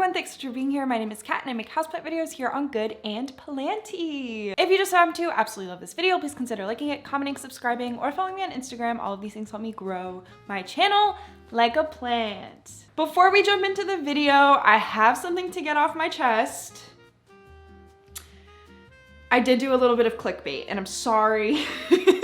everyone, thanks for being here. My name is Kat and I make houseplant videos here on Good and Planty. If you just happen to absolutely love this video, please consider liking it, commenting, subscribing, or following me on Instagram. All of these things help me grow my channel like a plant. Before we jump into the video, I have something to get off my chest. I did do a little bit of clickbait and I'm sorry.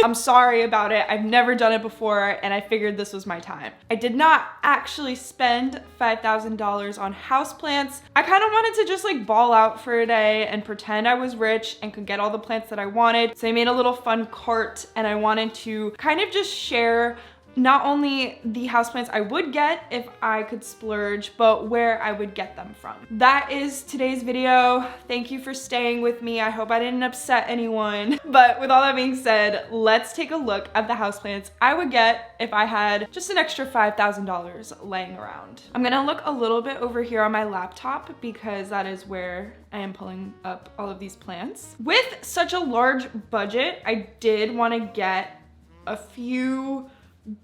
I'm sorry about it. I've never done it before and I figured this was my time. I did not actually spend $5,000 on houseplants. I kind of wanted to just like ball out for a day and pretend I was rich and could get all the plants that I wanted. So I made a little fun cart and I wanted to kind of just share not only the houseplants I would get if I could splurge, but where I would get them from. That is today's video. Thank you for staying with me. I hope I didn't upset anyone. But with all that being said, let's take a look at the houseplants I would get if I had just an extra $5,000 laying around. I'm gonna look a little bit over here on my laptop because that is where I am pulling up all of these plants. With such a large budget, I did want to get a few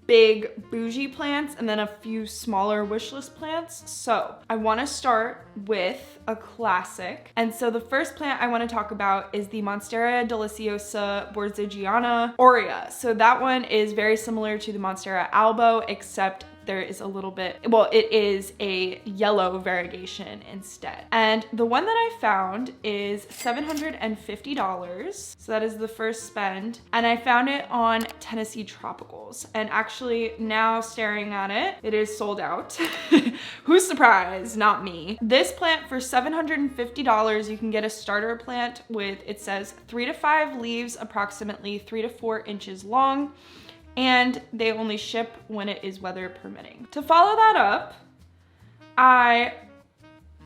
big bougie plants and then a few smaller wish list plants. So I want to start with a classic. And so the first plant I want to talk about is the MONSTERA DELICIOSA BORSIGIANA AUREA. So that one is very similar to the MONSTERA ALBO, except there is a little bit, well, it is a yellow variegation instead. And the one that I found is $750. So that is the first spend. And I found it on Tennessee Tropicals. And actually now staring at it, it is sold out. Who's surprised? Not me. This plant for $750, you can get a starter plant with, it says 3 to 5 leaves, approximately 3 to 4 inches long. And they only ship when it is weather permitting. To follow that up, I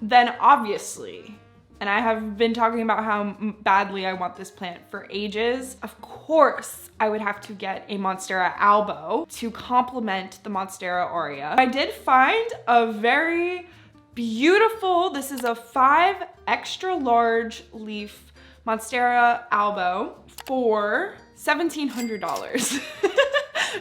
then obviously, and I have been talking about how badly I want this plant for ages, of course I would have to get a MONSTERA ALBO to complement the MONSTERA AUREA. I did find a very beautiful, this is a 5 extra large leaf MONSTERA ALBO for $1,700.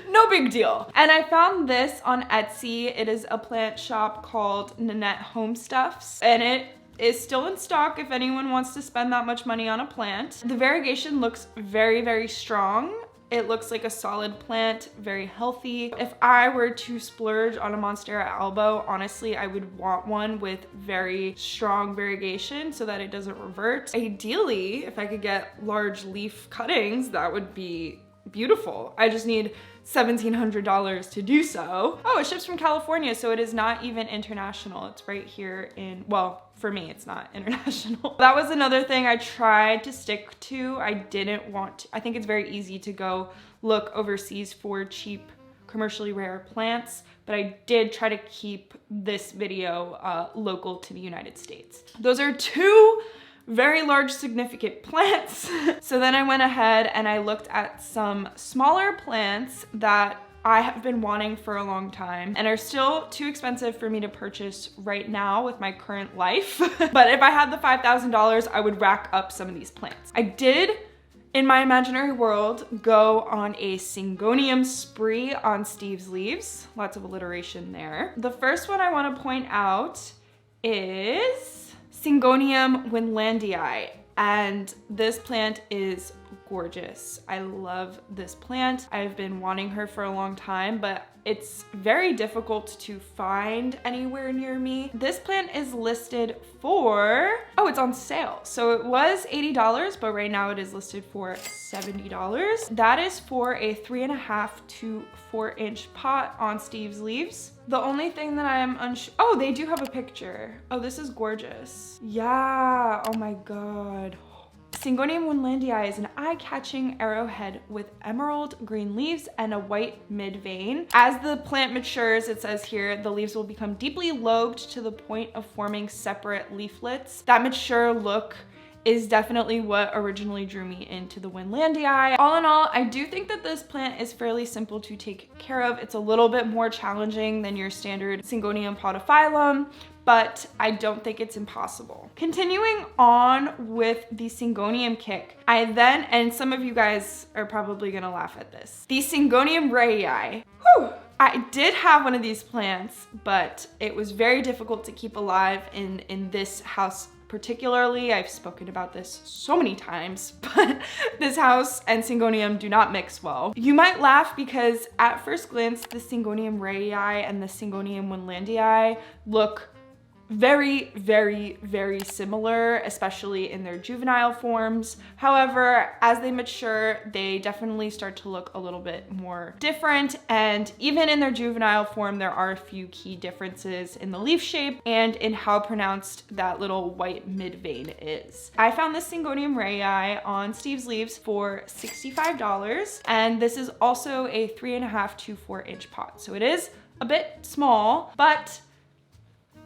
No big deal. And I found this on Etsy. It is a plant shop called Nanette Home Stuffs, and it is still in stock if anyone wants to spend that much money on a plant. The variegation looks very, very strong. It looks like a solid plant, very healthy. If I were to splurge on a MONSTERA ALBO, honestly, I would want one with very strong variegation so that it doesn't revert. Ideally, if I could get large leaf cuttings, that would be beautiful. I just need $1,700 to do so. Oh, it ships from California, so it is not even international. It's right here in, well, for me, it's not international. That was another thing I tried to stick to. I didn't want to, I think it's very easy to go look overseas for cheap, commercially rare plants, but I did try to keep this video local to the United States. Those are two very large significant plants. So then I went ahead and I looked at some smaller plants that I have been wanting for a long time and are still too expensive for me to purchase right now with my current life. But if I had the $5,000, I would rack up some of these plants. I did, in my imaginary world, go on a Syngonium spree on Steve's leaves. Lots of alliteration there. The first one I want to point out is SYNGONIUM WENDLANDII, and this plant is gorgeous. I love this plant. I've been wanting her for a long time, but it's very difficult to find anywhere near me. This plant is listed for, oh, it's on sale. So it was $80, but right now it is listed for $70. That is for a 3.5 to 4 inch pot on Steve's leaves. The only thing that I'm unsure, oh, they do have a picture. Oh, this is gorgeous. Yeah, oh my God. Syngonium WENDLANDII is an eye-catching arrowhead with emerald green leaves and a white mid-vein. As the plant matures, it says here, the leaves will become deeply lobed to the point of forming separate leaflets. That mature look is definitely what originally drew me into the WENDLANDII. All in all, I do think that this plant is fairly simple to take care of. It's a little bit more challenging than your standard Syngonium podophyllum, but I don't think it's impossible. Continuing on with the Syngonium kick, I then, and some of you guys are probably gonna laugh at this, the Syngonium RAYII. Whew! I did have one of these plants, but it was very difficult to keep alive in this house particularly. I've spoken about this so many times, but this house and Syngonium do not mix well. You might laugh because at first glance, the Syngonium RAYII and the Syngonium WENDLANDII look very, very, very similar, especially in their juvenile forms. However, as they mature, they definitely start to look a little bit more different. And even in their juvenile form, there are a few key differences in the leaf shape and in how pronounced that little white mid vein is. I found this Syngonium RAYII on Steve's Leaves for $65. And this is also a 3.5 to 4 inch pot. So it is a bit small, but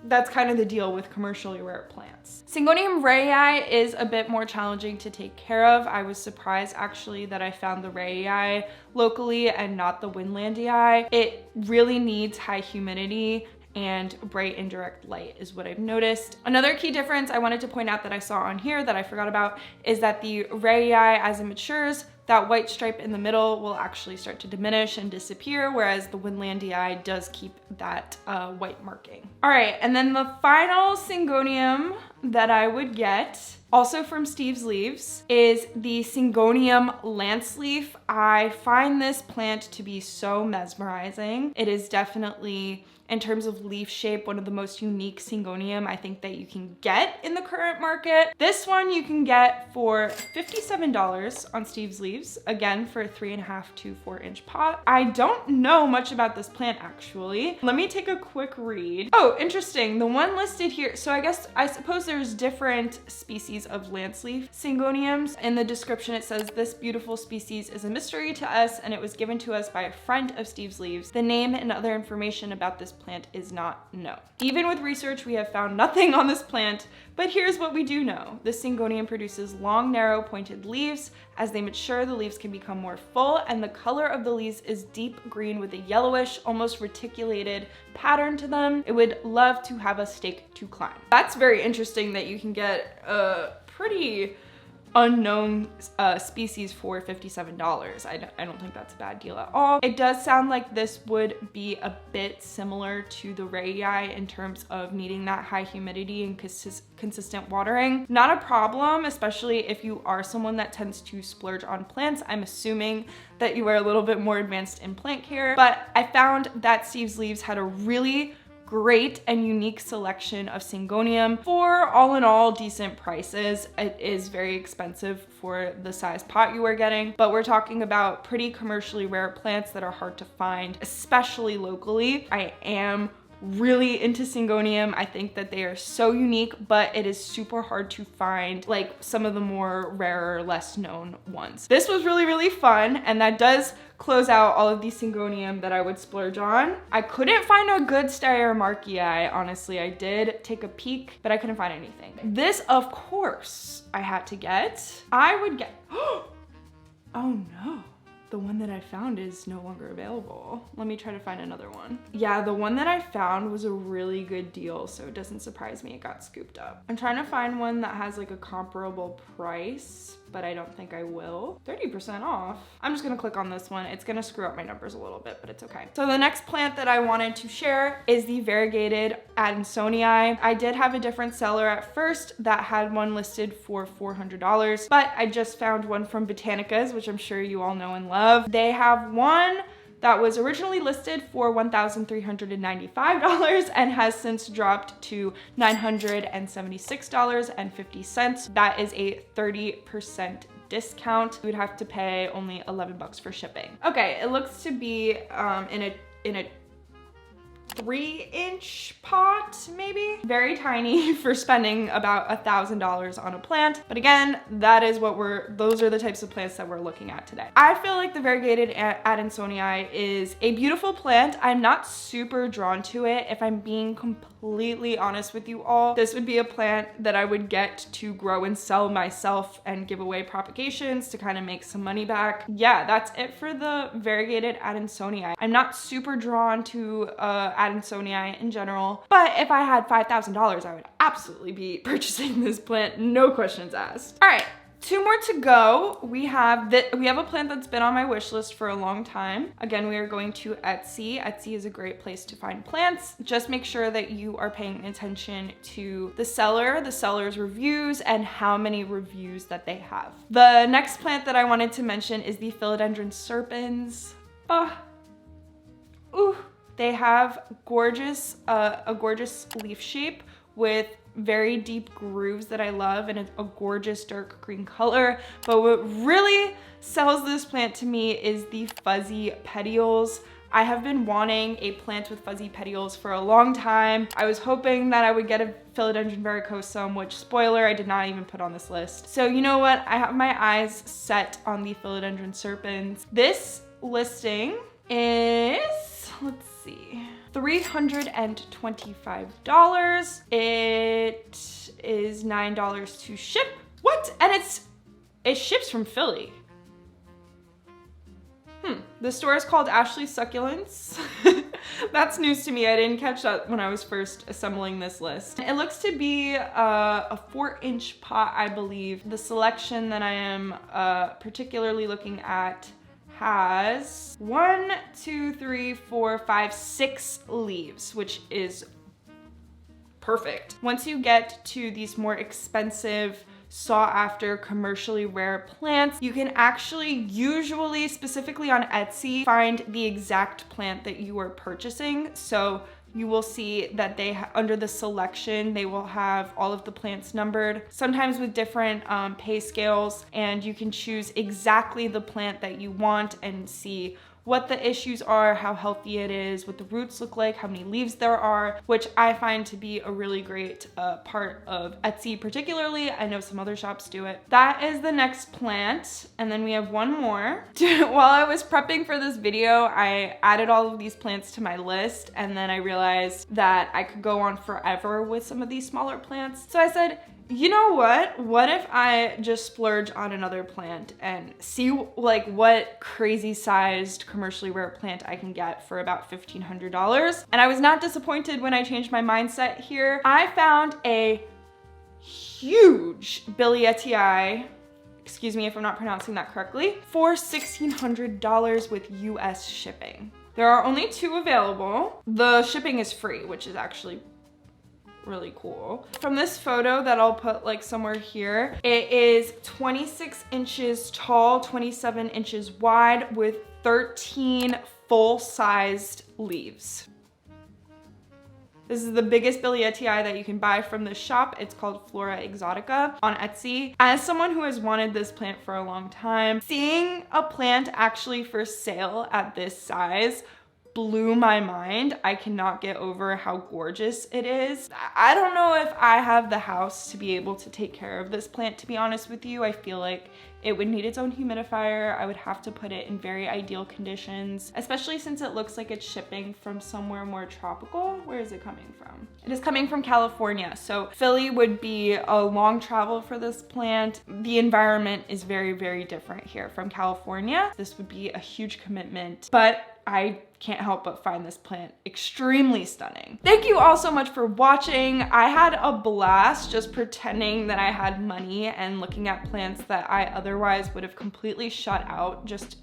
that's kind of the deal with commercially rare plants. Syngonium RAYII is a bit more challenging to take care of. I was surprised actually that I found the RAYII locally and not the WENDLANDII. It really needs high humidity and bright indirect light is what I've noticed. Another key difference I wanted to point out that I saw on here that I forgot about is that the RAYII, as it matures, that white stripe in the middle will actually start to diminish and disappear, whereas the WENDLANDII does keep that white marking. All right, and then the final Syngonium that I would get, also from Steve's Leaves, is the Syngonium lance leaf. I find this plant to be so mesmerizing. It is definitely, in terms of leaf shape, one of the most unique Syngonium I think that you can get in the current market. This one you can get for $57 on Steve's Leaves, again for a 3.5 to 4 inch pot. I don't know much about this plant actually. Let me take a quick read. Oh, interesting, the one listed here, so I suppose there's different species of lance leaf Syngoniums. In the description it says, this beautiful species is a mystery to us and it was given to us by a friend of Steve's Leaves. The name and other information about this plant is not known. Even with research, we have found nothing on this plant, but here's what we do know. The Syngonium produces long, narrow, pointed leaves. As they mature, the leaves can become more full and the color of the leaves is deep green with a yellowish, almost reticulated pattern to them. It would love to have a stake to climb. That's very interesting that you can get a pretty unknown species for $57. I don't think that's a bad deal at all. It does sound like this would be a bit similar to the RAYII in terms of needing that high humidity and consistent watering. Not a problem, especially if you are someone that tends to splurge on plants. I'm assuming that you are a little bit more advanced in plant care, but I found that Steve's Leaves had a really great and unique selection of Syngonium for all in all decent prices. It is very expensive for the size pot you are getting, but we're talking about pretty commercially rare plants that are hard to find, especially locally. I am really into Syngonium. I think that they are so unique, but it is super hard to find like some of the more rarer, less known ones. This was really, really fun, and that does close out all of these Syngonium that I would splurge on. I couldn't find a good Styramarchii, honestly. I did take a peek, but I couldn't find anything. This, of course, I had to get. I would get, oh no. The one that I found is no longer available. Let me try to find another one. Yeah, the one that I found was a really good deal, so it doesn't surprise me it got scooped up. I'm trying to find one that has like a comparable price, but I don't think I will. 30% off. I'm just gonna click on this one. It's gonna screw up my numbers a little bit, but it's okay. So the next plant that I wanted to share is the variegated ADANSONII. I did have a different seller at first that had one listed for $400, but I just found one from Botanicas, which I'm sure you all know and love. They have one that was originally listed for $1,395 and has since dropped to $976.50. That is a 30% discount. You would have to pay only $11 for shipping. Okay, it looks to be in a 3-inch pot, maybe? Very tiny for spending about $1,000 on a plant. But again, that is what those are the types of plants that we're looking at today. I feel like the variegated ADANSONII is a beautiful plant. I'm not super drawn to it, if I'm being completely honest with you all. This would be a plant that I would get to grow and sell myself and give away propagations to kind of make some money back. Yeah, that's it for the variegated ADANSONII. I'm not super drawn to ADANSONII in general, but if I had $5,000, I would absolutely be purchasing this plant, no questions asked. All right, 2 more to go. We have a plant that's been on my wish list for a long time. Again, we are going to Etsy. Etsy is a great place to find plants. Just make sure that you are paying attention to the seller, the seller's reviews, and how many reviews that they have. The next plant that I wanted to mention is the Philodendron serpens. They have a gorgeous leaf shape with very deep grooves that I love, and it's a gorgeous dark green color. But what really sells this plant to me is the fuzzy petioles. I have been wanting a plant with fuzzy petioles for a long time. I was hoping that I would get a Philodendron varicosum, which, spoiler, I did not even put on this list. So you know what? I have my eyes set on the Philodendron serpens. This listing is, let's see, $325. It is $9 to ship. What? And it ships from Philly. The store is called Ashley's Succulents. That's news to me. I didn't catch that when I was first assembling this list. It looks to be a 4-inch pot, I believe. The selection that I am particularly looking at has 1, 2, 3, 4, 5, 6 leaves, which is perfect. Once you get to these more expensive, sought after, commercially rare plants, you can actually usually, specifically on Etsy, find the exact plant that you are purchasing. So you will see that they, under the selection, they will have all of the plants numbered, sometimes with different pay scales, and you can choose exactly the plant that you want and see what the issues are, how healthy it is, what the roots look like, how many leaves there are, which I find to be a really great part of Etsy particularly. I know some other shops do it. That is the next plant. And then we have one more. While I was prepping for this video, I added all of these plants to my list, and then I realized that I could go on forever with some of these smaller plants. So I said, you know what? What if I just splurge on another plant and see like what crazy sized commercially rare plant I can get for about $1,500? And I was not disappointed when I changed my mindset here. I found a huge Billiettiei, excuse me if I'm not pronouncing that correctly, for $1,600 with US shipping. There are only 2 available. The shipping is free, which is actually really cool. From this photo that I'll put like somewhere here, it is 26 inches tall, 27 inches wide with 13 full-sized leaves. This is the biggest Billiettiei that you can buy from the shop. It's called Flora Exotica on Etsy. As someone who has wanted this plant for a long time, seeing a plant actually for sale at this size blew my mind. I cannot get over how gorgeous it is. I don't know if I have the house to be able to take care of this plant, to be honest with you. I feel like it would need its own humidifier. I would have to put it in very ideal conditions, especially since it looks like it's shipping from somewhere more tropical. Where is it coming from? It is coming from California. So Philly would be a long travel for this plant. The environment is very, very different here from California. This would be a huge commitment, but I can't help but find this plant extremely stunning. Thank you all so much for watching. I had a blast just pretending that I had money and looking at plants that I otherwise would have completely shut out just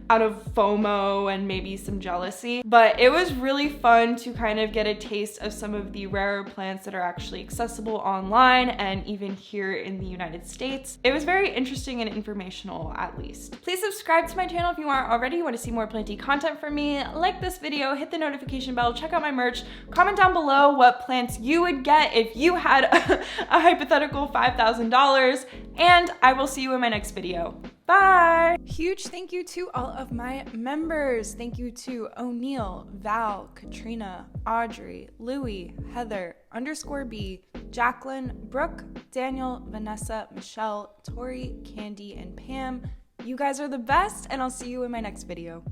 out of FOMO and maybe some jealousy. But it was really fun to kind of get a taste of some of the rarer plants that are actually accessible online and even here in the United States. It was very interesting and informational, at least. Please subscribe to my channel if you aren't already. You want to see more Planty content from me. Like this video, hit the notification bell, check out my merch, comment down below what plants you would get if you had a hypothetical $5,000, and I will see you in my next video. Bye! Huge thank you to all of my members. Thank you to O'Neill, Val, Katrina, Audrey, Louie, Heather, _B, Jacqueline, Brooke, Daniel, Vanessa, Michelle, Tori, Candy, and Pam. You guys are the best, and I'll see you in my next video.